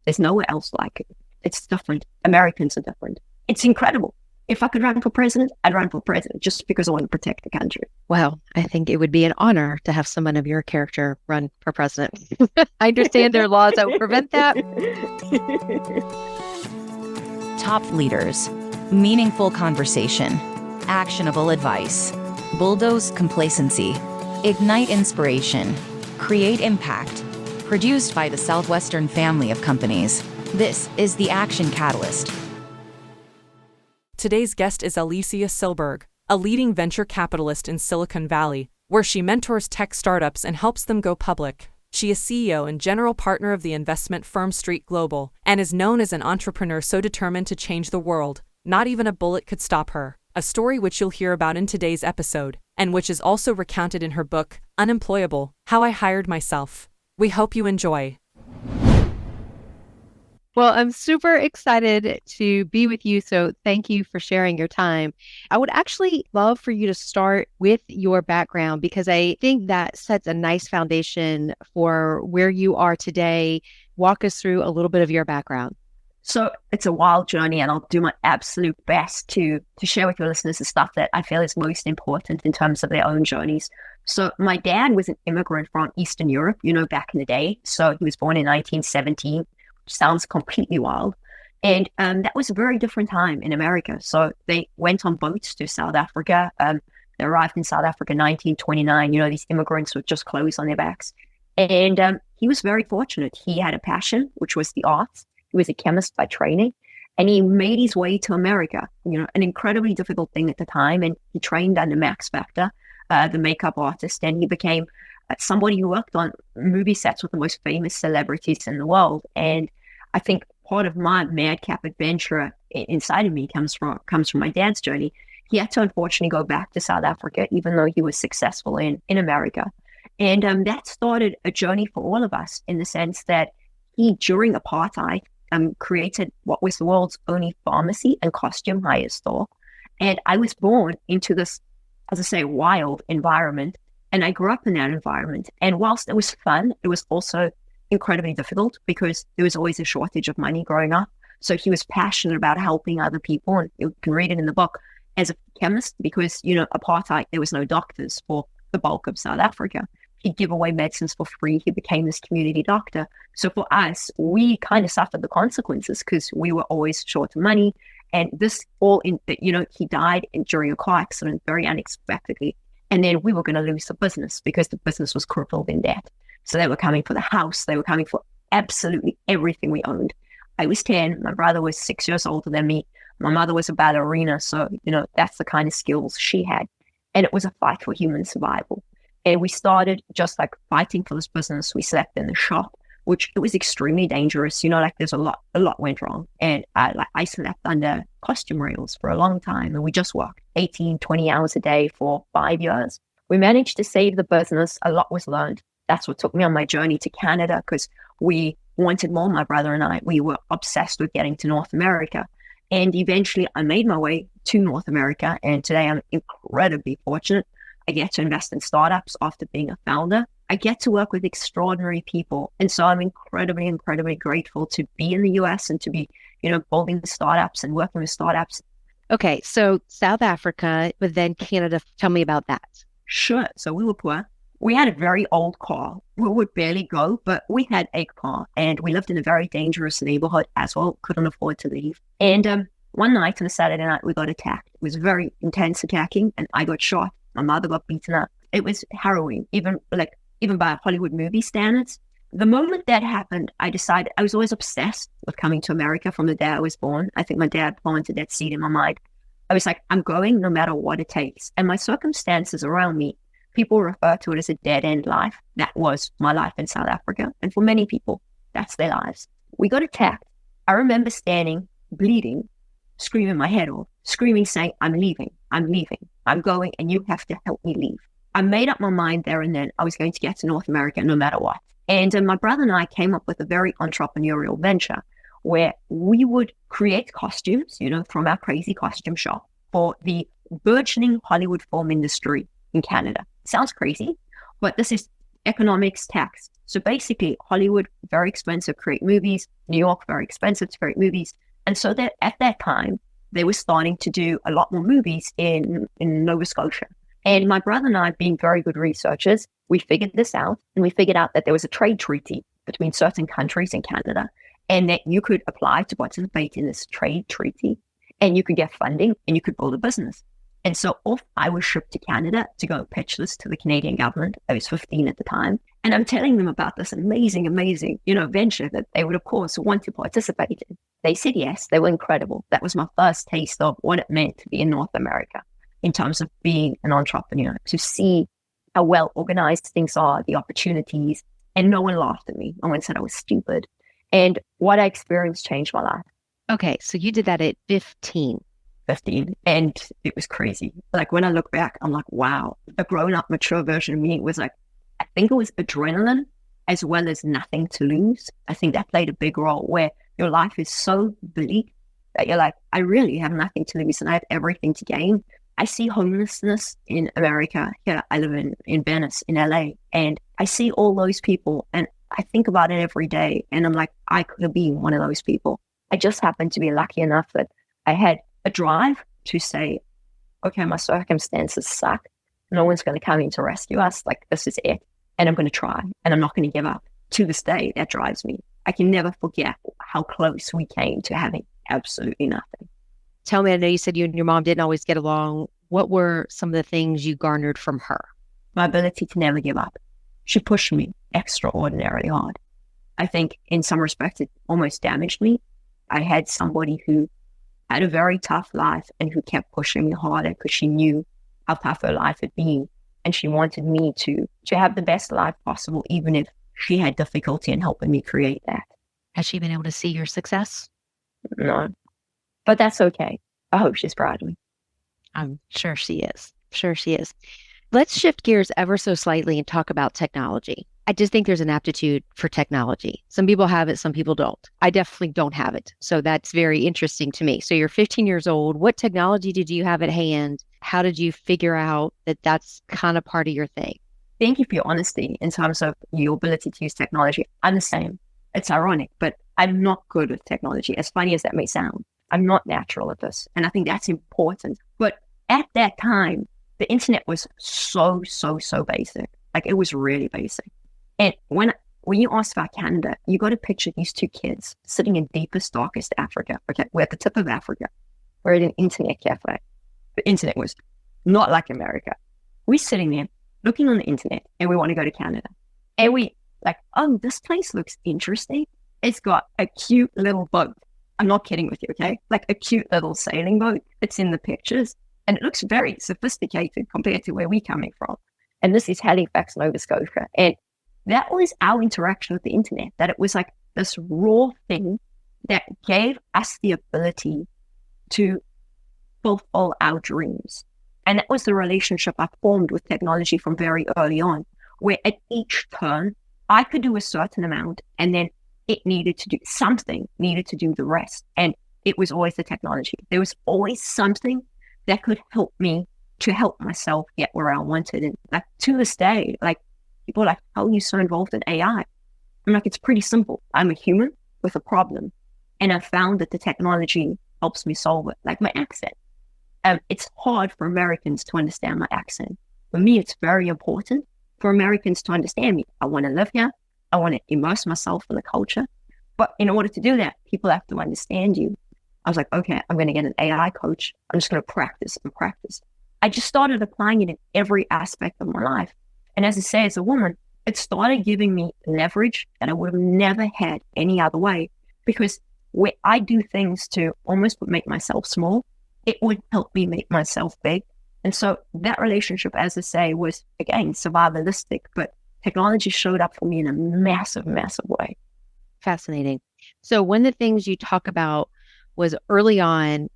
There's nowhere else like it. It's different. Americans are different. It's incredible. If I could run for president, I'd run for president just because I want to protect the country. Well, I think it would be an honor to have someone of your character run for president. I understand there are laws that would prevent that. Top leaders, meaningful conversation, actionable advice, bulldoze complacency, ignite inspiration, create impact. Produced by the Southwestern family of companies. This is the Action Catalyst. Today's guest is Alysia Silberg, a leading venture capitalist in Silicon Valley, where she mentors tech startups and helps them go public. She is CEO and general partner of the investment firm Street Global, and is known as an entrepreneur so determined to change the world, not even a bullet could stop her. A story which you'll hear about in today's episode, and which is also recounted in her book, Unemployable: How I Hired Myself. We hope you enjoy. Well, I'm super excited to be with you. So thank you for sharing your time. I would actually love for you to start with your background, because I think that sets a nice foundation for where you are today. Walk us through a little bit of your background. So it's a wild journey, and I'll do my absolute best to share with your listeners the stuff that I feel is most important in terms of their own journeys. So my dad was an immigrant from Eastern Europe, back in the day. So he was born in 1917. Sounds completely wild. And that was a very different time in America. So they went on boats to South Africa. They arrived in South Africa in 1929. These immigrants with just clothes on their backs. And he was very fortunate. He had a passion, which was the arts. He was a chemist by training. And he made his way to America, an incredibly difficult thing at the time. And he trained under Max Factor, the makeup artist. And he became somebody who worked on movie sets with the most famous celebrities in the world. And I think part of my madcap adventure inside of me comes from my dad's journey. He had to unfortunately go back to South Africa, even though he was successful in America. And that started a journey for all of us, in the sense that he, during apartheid, created what was the world's only pharmacy and costume hire store. And I was born into this, as I say, wild environment. And I grew up in that environment. And whilst it was fun, it was also incredibly difficult, because there was always a shortage of money growing up. So he was passionate about helping other people. And you can read it in the book, as a chemist, because, apartheid, there was no doctors for the bulk of South Africa. He'd give away medicines for free. He became this community doctor. So for us, we kind of suffered the consequences, because we were always short of money. And this all he died during a car accident very unexpectedly. And then we were going to lose the business, because the business was crippled in debt. So they were coming for the house. They were coming for absolutely everything we owned. I was 10. My brother was 6 years older than me. My mother was a ballerina. So, that's the kind of skills she had. And it was a fight for human survival. And we started just like fighting for this business. We slept in the shop, which it was extremely dangerous. There's a lot went wrong. And I slept under costume rails for a long time. And we just worked 18, 20 hours a day for 5 years. We managed to save the business. A lot was learned. That's what took me on my journey to Canada, because we wanted more, my brother and I. We were obsessed with getting to North America. And eventually I made my way to North America. And today I'm incredibly fortunate. I get to invest in startups after being a founder. I get to work with extraordinary people. And so I'm incredibly, incredibly grateful to be in the US and to be, building startups and working with startups. Okay, so South Africa, but then Canada. Tell me about that. Sure. So we were poor. We had a very old car. We would barely go, but we had a car, and we lived in a very dangerous neighborhood as well. Couldn't afford to leave. And one night on a Saturday night, we got attacked. It was very intense attacking, and I got shot. My mother got beaten up. It was harrowing, even by Hollywood movie standards. The moment that happened, I decided I was always obsessed with coming to America from the day I was born. I think my dad planted that seed in my mind. I was like, I'm going no matter what it takes. And my circumstances around me, people refer to it as a dead-end life. That was my life in South Africa. And for many people, that's their lives. We got attacked. I remember standing, bleeding, screaming my head off, saying, I'm leaving, I'm going, and you have to help me leave. I made up my mind there and then I was going to get to North America no matter what. And my brother and I came up with a very entrepreneurial venture where we would create costumes, from our crazy costume shop for the burgeoning Hollywood film industry in Canada. Sounds crazy, but this is economics, tax. So basically, Hollywood, very expensive to create movies. New York, very expensive to create movies. And so that at that time, they were starting to do a lot more movies in Nova Scotia. And my brother and I, being very good researchers, we figured this out. And we figured out that there was a trade treaty between certain countries in Canada, and that you could apply to participate in this trade treaty, and you could get funding, and you could build a business. And so off I was shipped to Canada to go pitch this to the Canadian government. I was 15 at the time. And I'm telling them about this amazing, venture that they would, of course, want to participate in. They said yes. They were incredible. That was my first taste of what it meant to be in North America in terms of being an entrepreneur, to see how well organized things are, the opportunities. And no one laughed at me. No one said I was stupid. And what I experienced changed my life. Okay, so you did that at 15. And it was crazy. Like when I look back, I'm like, wow, the grown-up, mature version of me was like, I think it was adrenaline as well as nothing to lose. I think that played a big role, where your life is so bleak that you're like, I really have nothing to lose and I have everything to gain. I see homelessness in America. Here, I live in Venice, in LA, and I see all those people and I think about it every day. And I'm like, I could have been one of those people. I just happened to be lucky enough that I had a drive to say, okay, my circumstances suck. No one's going to come in to rescue us. Like, this is it. And I'm going to try, and I'm not going to give up. To this day, that drives me. I can never forget how close we came to having absolutely nothing. Tell me, I know you said you and your mom didn't always get along. What were some of the things you garnered from her? My ability to never give up. She pushed me extraordinarily hard. I think in some respects, it almost damaged me. I had somebody who had a very tough life and who kept pushing me harder because she knew how tough her life had been. And she wanted me to have the best life possible, even if she had difficulty in helping me create that. Has she been able to see your success? No, but that's okay. I hope she's proud of me. I'm sure she is. Sure she is. Let's shift gears ever so slightly and talk about technology. I just think there's an aptitude for technology. Some people have it, some people don't. I definitely don't have it. So that's very interesting to me. So you're 15 years old. What technology did you have at hand? How did you figure out that that's kind of part of your thing? Thank you for your honesty in terms of your ability to use technology. I'm the same. It's ironic, but I'm not good with technology, as funny as that may sound. I'm not natural at this. And I think that's important. But at that time, the internet was so basic. Like, it was really basic. And when you asked about Canada, you got to picture these two kids sitting in deepest, darkest Africa. Okay, we're at the tip of Africa. We're at an internet cafe. The internet was not like America. We're sitting there looking on the internet, and we want to go to Canada. And we like, oh, this place looks interesting. It's got a cute little boat. I'm not kidding with you, okay? Like a cute little sailing boat that's in the pictures. And it looks very sophisticated compared to where we're coming from. And this is Halifax, Nova Scotia. And that was our interaction with the internet, that it was like this raw thing that gave us the ability to fulfill our dreams. And that was the relationship I formed with technology from very early on, where at each turn, I could do a certain amount, and then it needed to do the rest. And it was always the technology. There was always something that could help me to help myself get where I wanted. And like to this day, like people are like, how are you so involved in AI? I'm like, it's pretty simple. I'm a human with a problem. And I found that the technology helps me solve it. Like my accent. It's hard for Americans to understand my accent. For me, it's very important for Americans to understand me. I want to live here. I want to immerse myself in the culture. But in order to do that, people have to understand you. I was like, okay, I'm going to get an AI coach. I'm just going to practice and practice. I just started applying it in every aspect of my life. And as I say, as a woman, it started giving me leverage that I would have never had any other way. Because where I do things to almost make myself small, it would help me make myself big. And so that relationship, as I say, was, again, survivalistic, but technology showed up for me in a massive way. Fascinating. So one of the things you talk about was early on,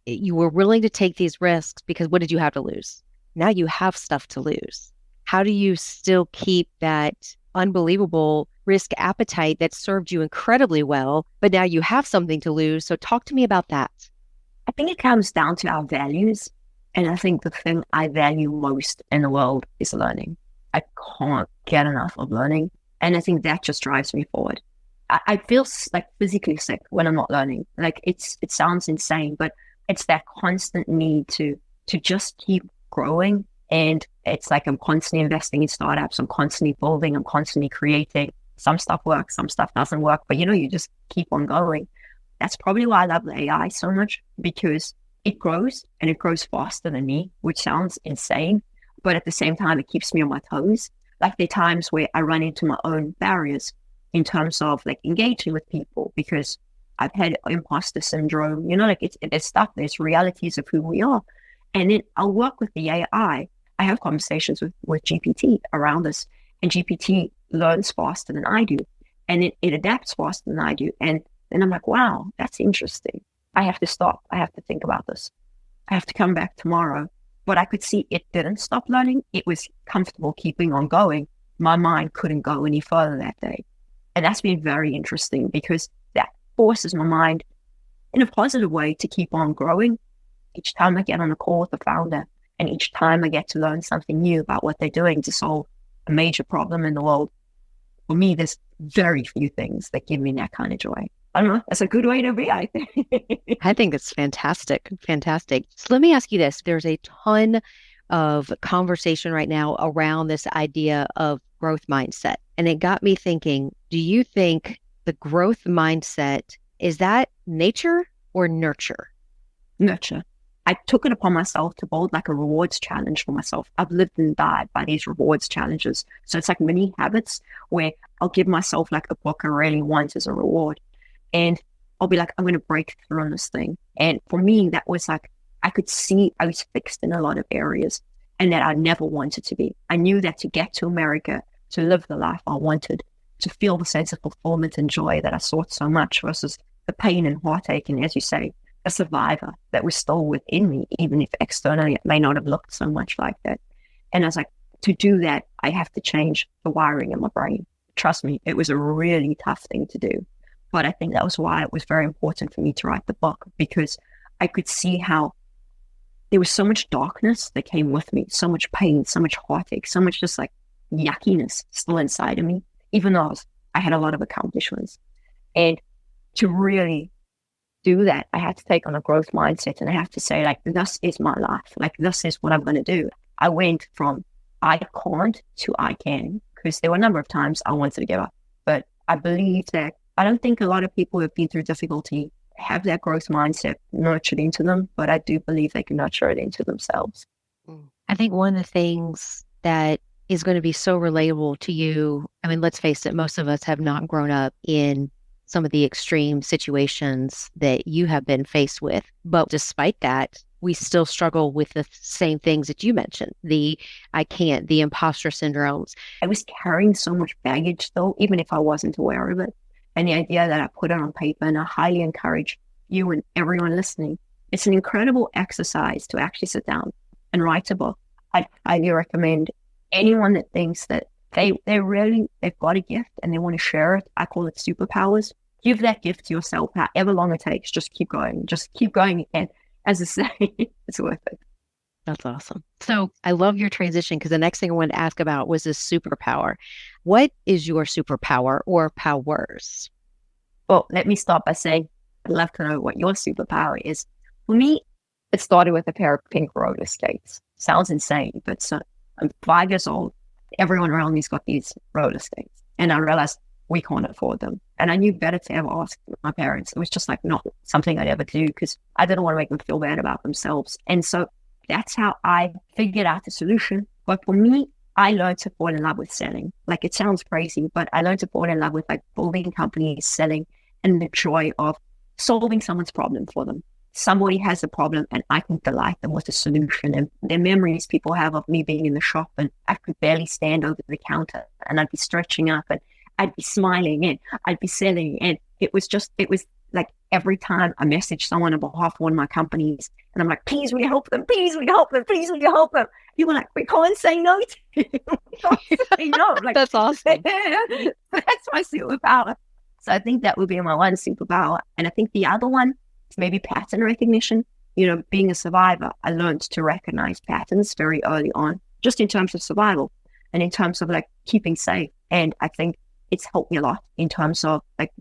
you were willing to take these risks because what did you have to lose? Now you have stuff to lose. How do you still keep that unbelievable risk appetite that served you incredibly well, but now you have something to lose? So talk to me about that. I think it comes down to our values. And I think the thing I value most in the world is learning. I can't get enough of learning. And I think that just drives me forward. I feel like physically sick when I'm not learning. Like it sounds insane, but it's that constant need to just keep growing. And it's like I'm constantly investing in startups. I'm constantly building. I'm constantly creating. Some stuff works, some stuff doesn't work, but you just keep on going. That's probably why I love the AI so much, because it grows and it grows faster than me, which sounds insane. But at the same time, it keeps me on my toes. Like there are times where I run into my own barriers in terms of like engaging with people, because I've had imposter syndrome, like there's stuff, there's realities of who we are. And then I'll work with the AI. I have conversations with GPT around this, and GPT learns faster than I do. And it adapts faster than I do. And then I'm like, wow, that's interesting. I have to stop. I have to think about this. I have to come back tomorrow. But I could see it didn't stop learning. It was comfortable keeping on going. My mind couldn't go any further that day. And that's been very interesting, because that forces my mind in a positive way to keep on growing. Each time I get on a call with the founder, and each time I get to learn something new about what they're doing to solve a major problem in the world, for me, there's very few things that give me that kind of joy. I don't know. That's a good way to be, I think. I think it's fantastic. Fantastic. So let me ask you this. There's a ton of conversation right now around this idea of growth mindset. And it got me thinking, do you think the growth mindset, is that nature or nurture? Nurture. I took it upon myself to build like a rewards challenge for myself. I've lived and died by these rewards challenges. So it's like mini habits where I'll give myself like a book I really want as a reward. And I'll be like, I'm going to break through on this thing. And for me, that was like, I could see I was fixed in a lot of areas and that I never wanted to be. I knew that to get to America, to live the life I wanted, to feel the sense of fulfillment and joy that I sought so much, versus the pain and heartache, and as you say, a survivor that was still within me, even if externally it may not have looked so much like that. And I was like, to do that, I have to change the wiring in my brain. Trust me, it was a really tough thing to do. But I think that was why it was very important for me to write the book, because I could see how there was so much darkness that came with me, so much pain, so much heartache, so much just like yuckiness still inside of me, even though I had a lot of accomplishments. And to really do that, I had to take on a growth mindset, and I have to say, like, this is my life. Like, this is what I'm going to do. I went from I can't to I can, because there were a number of times I wanted to give up. But I believe that I don't think a lot of people who have been through difficulty have that growth mindset nurtured into them, but I do believe they can nurture it into themselves. I think one of the things that is going to be so relatable to you, I mean, let's face it, most of us have not grown up in some of the extreme situations that you have been faced with. But despite that, we still struggle with the same things that you mentioned, the I can't, the imposter syndromes. I was carrying so much baggage though, even if I wasn't aware of it. And the idea that I put it on paper, and I highly encourage you and everyone listening, it's an incredible exercise to actually sit down and write a book. I highly recommend anyone that thinks that they've got a gift and they want to share it. I call it superpowers. Give that gift to yourself, however long it takes. Just keep going. And as I say, it's worth it. That's awesome. So I love your transition, because the next thing I wanted to ask about was this superpower. What is your superpower or powers? Well, let me start by saying I'd love to know what your superpower is. For me, it started with a pair of pink roller skates. Sounds insane, but so I'm 5 years old. Everyone around me's got these roller skates. And I realized we can't afford them. And I knew better to ever ask my parents. It was just like not something I'd ever do, because I didn't want to make them feel bad about themselves. And so that's how I figured out the solution. But for me, I learned to fall in love with selling. Like, it sounds crazy, but I learned to fall in love with like building companies, selling, and the joy of solving someone's problem for them. Somebody has a problem and I can delight them with a solution. And the memories people have of me being in the shop and I could barely stand over the counter and I'd be stretching up and I'd be smiling and I'd be selling. And it was like every time I message someone on behalf of one of my companies and I'm like, please, will you help them? Please, will you help them? Please, will you help them? People are like, we can't say no to you. We can't say no. Like, that's awesome. That's my superpower. So I think that would be my one superpower. And I think the other one is maybe pattern recognition. Being a survivor, I learned to recognize patterns very early on, just in terms of survival. and in terms of like keeping safe. And I think it's helped me a lot in terms of like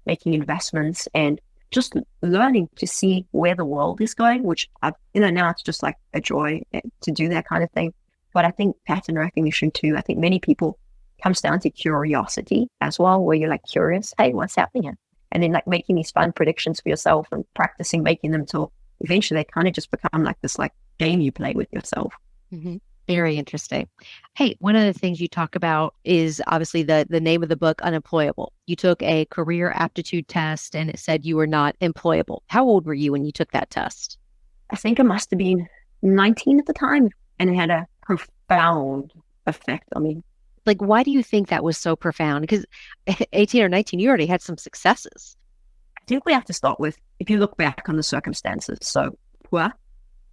making investments and just learning to see where the world is going, which I've, now it's just like a joy to do that kind of thing. But I think pattern recognition too, I think many people comes down to curiosity as well, where you're like curious, hey, what's happening here? And then like making these fun predictions for yourself and practicing making them till eventually they kind of just become like this like game you play with yourself. Mm-hmm. Very interesting. Hey, one of the things you talk about is obviously the name of the book, Unemployable. You took a career aptitude test and it said you were not employable. How old were you when you took that test? I think I must have been 19 at the time, and it had a profound effect on me. Like, why do you think that was so profound? Because 18 or 19, you already had some successes. I think we have to start with, if you look back on the circumstances, so poor,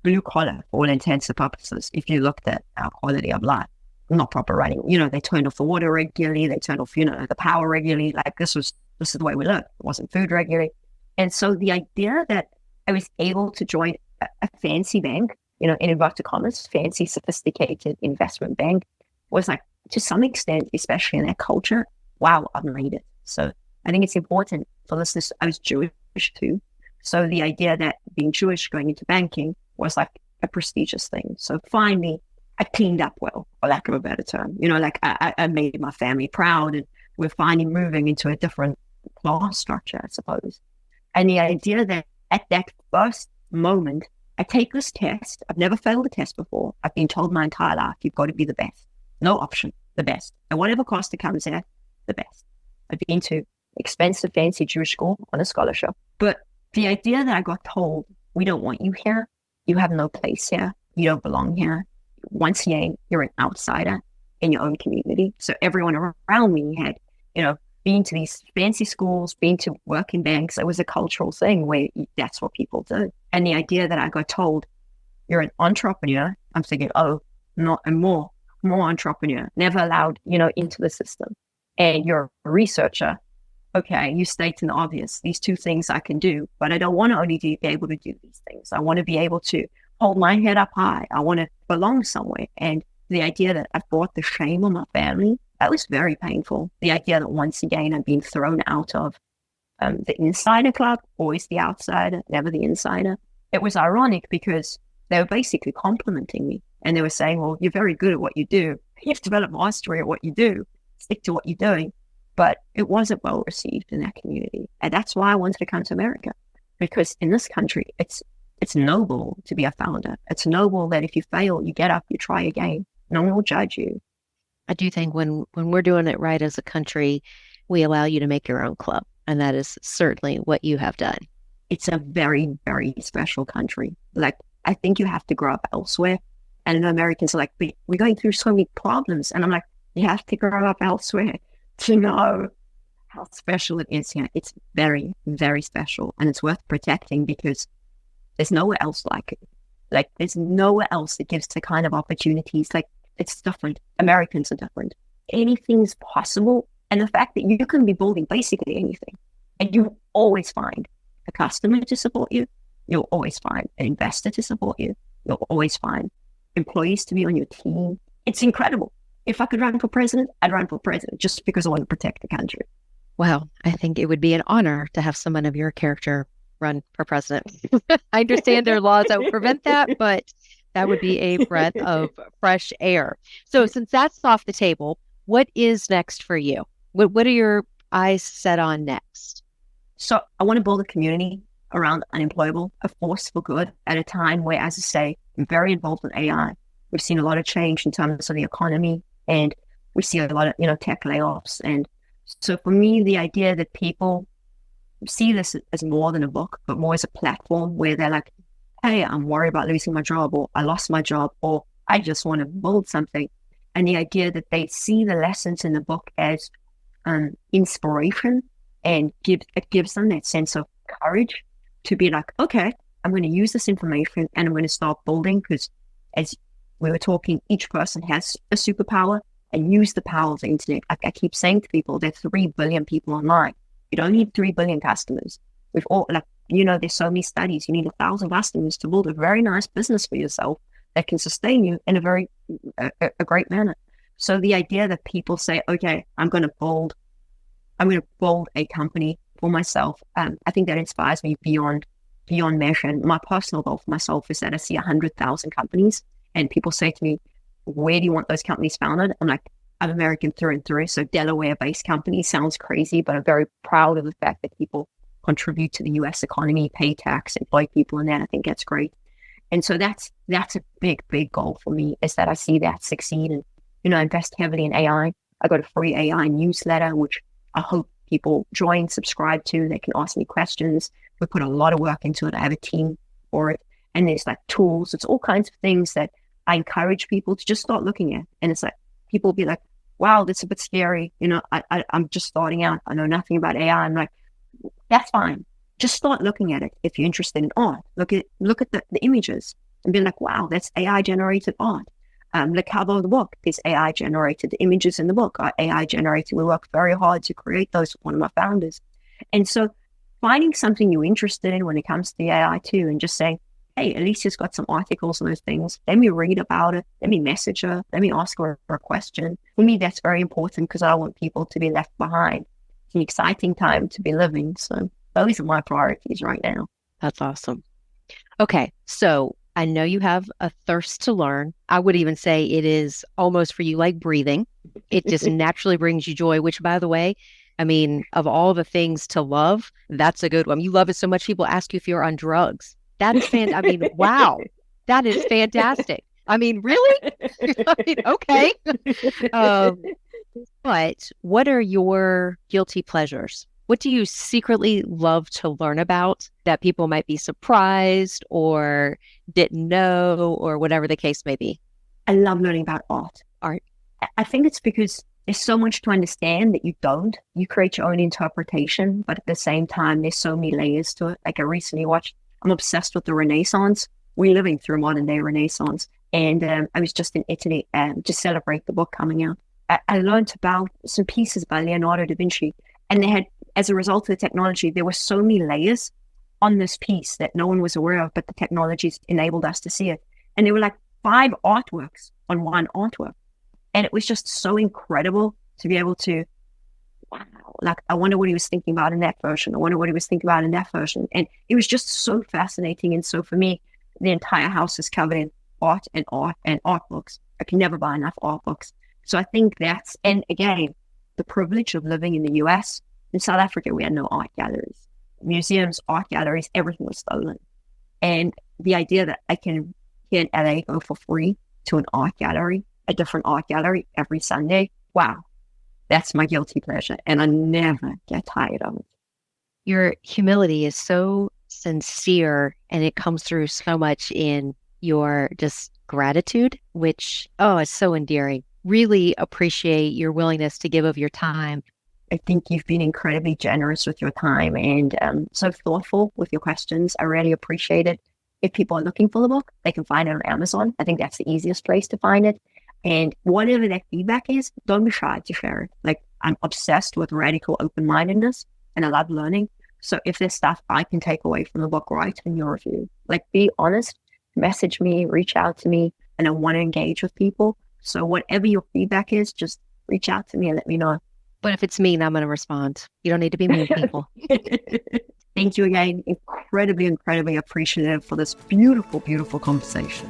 blue collar, for all intents and purposes, if you looked at our quality of life, not proper running, they turned off the water regularly, they turned off, the power regularly, like this is the way we lived. It wasn't food regularly. And so the idea that I was able to join a fancy bank, in inverted commas, fancy, sophisticated investment bank, was like, to some extent, especially in that culture, wow, I've made it. So I think it's important for listeners. I was Jewish too. So the idea that being Jewish going into banking was like a prestigious thing. So finally, I cleaned up well, for lack of a better term. I made my family proud, and we're finally moving into a different class structure, I suppose. And the idea that at that first moment, I take this test. I've never failed a test before. I've been told my entire life, you've got to be the best. No option, the best. At whatever cost it comes at, the best. I've been to expensive, fancy Jewish school on a scholarship. But the idea that I got told, we don't want you here, you have no place here, you don't belong here. Once again, you're an outsider in your own community. So everyone around me had, been to these fancy schools, been to work in banks. It was a cultural thing where that's what people do. And the idea that I got told, you're an entrepreneur, I'm thinking, not a more entrepreneur, never allowed, into the system. And you're a researcher. Okay, you stating the obvious. These two things I can do, but I don't want to only be able to do these things. I want to be able to hold my head up high. I want to belong somewhere. And the idea that I've brought the shame on my family, that was very painful. The idea that once again, I've been thrown out of the insider club, always the outsider, never the insider. It was ironic because they were basically complimenting me. And they were saying, well, you're very good at what you do. You've developed mastery at what you do. Stick to what you're doing. But it wasn't well received in that community. And that's why I wanted to come to America. Because in this country, it's noble to be a founder. It's noble that if you fail, you get up, you try again. No one will judge you. I do think when we're doing it right as a country, we allow you to make your own club. And that is certainly what you have done. It's a very, very special country. Like, I think you have to grow up elsewhere. And Americans are like, we're going through so many problems. And I'm like, you have to grow up elsewhere to know how special it is here. It's very, very special. And it's worth protecting because there's nowhere else like it. Like, there's nowhere else that gives the kind of opportunities. Like, it's different. Americans are different. Anything's possible. And the fact that you can be building basically anything, and you always find a customer to support you. You'll always find an investor to support you. You'll always find employees to be on your team. It's incredible. If I could run for president, I'd run for president just because I want to protect the country. Wow. I think it would be an honor to have someone of your character run for president. I understand there are laws that would prevent that, but that would be a breath of fresh air. So since that's off the table, what is next for you? What are your eyes set on next? So I want to build a community around Unemployable, a force for good at a time where, as I say, I'm very involved in AI. We've seen a lot of change in terms of the economy, and we see a lot of, tech layoffs. And so for me, the idea that people see this as more than a book, but more as a platform where they're like, hey, I'm worried about losing my job, or I lost my job, or I just want to build something. And the idea that they see the lessons in the book as inspiration, and it gives them that sense of courage to be like, okay, I'm going to use this information and I'm going to start building, because as we were talking, each person has a superpower, and use the power of the internet. Like I keep saying to people, there's 3 billion people online. You don't need 3 billion customers. We've all, there's so many studies. You need 1,000 customers to build a very nice business for yourself that can sustain you in a very, a great manner. So the idea that people say, okay, I'm going to build a company for myself. I think that inspires me beyond measure. And my personal goal for myself is that I see 100,000 companies, and people say to me, where do you want those companies founded? I'm like, I'm American through and through. So Delaware-based company sounds crazy, but I'm very proud of the fact that people contribute to the US economy, pay tax, employ people in that. I think that's great. And so that's a big, big goal for me, is that I see that succeed and, invest heavily in AI. I got a free AI newsletter, which I hope people join, subscribe to. They can ask me questions. We put a lot of work into it. I have a team for it. And there's like tools. It's all kinds of things that I encourage people to just start looking at. And it's like, people will be like, wow, that's a bit scary. I'm just starting out. I know nothing about AI. I'm like, that's fine. Just start looking at it. If you're interested in art, look at the images and be like, wow, that's AI generated art. The cover of the book is AI generated. The images in the book are AI generated. We worked very hard to create those with one of my founders. And so finding something you're interested in when it comes to the AI too, and just saying, hey, Alysia's got some articles on those things. Let me read about it. Let me message her. Let me ask her a question. For me, that's very important because I don't want people to be left behind. It's an exciting time to be living. So those are my priorities right now. That's awesome. Okay. So I know you have a thirst to learn. I would even say it is almost for you like breathing. It just naturally brings you joy, which, by the way, I mean, of all the things to love, that's a good one. You love it so much, people ask you if you're on drugs. That is I mean, wow, that is fantastic. I mean, really? I mean, okay. But what are your guilty pleasures? What do you secretly love to learn about that people might be surprised or didn't know, or whatever the case may be? I love learning about art. Art. I think it's because there's so much to understand that you don't. You create your own interpretation, but at the same time, there's so many layers to it. Like I recently I'm obsessed with the Renaissance. We're living through modern day Renaissance. And I was just in Italy to celebrate the book coming out. I learned about some pieces by Leonardo da Vinci. And they had, as a result of the technology, there were so many layers on this piece that no one was aware of, but the technologies enabled us to see it. And there were like 5 artworks on one artwork. And it was just so incredible to be able to, wow, like, I wonder what he was thinking about in that version. I wonder what he was thinking about in that version. And it was just so fascinating. And so for me, the entire house is covered in art and art books. I can never buy enough art books. So I think that's, and again, the privilege of living in the US. In South Africa, we had no art galleries, museums, art galleries, everything was stolen. And the idea that I can, here in LA, go for free to an art gallery, a different art gallery every Sunday, wow, that's my guilty pleasure. And I never get tired of it. Your humility is so sincere, and it comes through so much in your just gratitude, which, is so endearing. Really appreciate your willingness to give of your time. I think you've been incredibly generous with your time and so thoughtful with your questions. I really appreciate it. If people are looking for the book, they can find it on Amazon. I think that's the easiest place to find it. And whatever that feedback is, don't be shy to share it. Like, I'm obsessed with radical open-mindedness and I love learning. So if there's stuff I can take away from the book, write in your review. Like, be honest, message me, reach out to me, and I want to engage with people. So whatever your feedback is, just reach out to me and let me know. But if it's mean, I'm going to respond. You don't need to be mean, people. Thank you again. Incredibly, incredibly appreciative for this beautiful, beautiful conversation.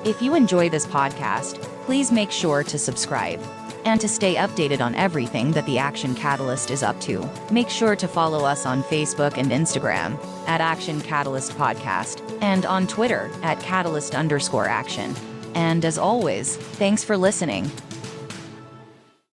If you enjoy this podcast, please make sure to subscribe. And to stay updated on everything that the Action Catalyst is up to, make sure to follow us on Facebook and Instagram at Action Catalyst Podcast and on Twitter at Catalyst_Action. And as always, thanks for listening.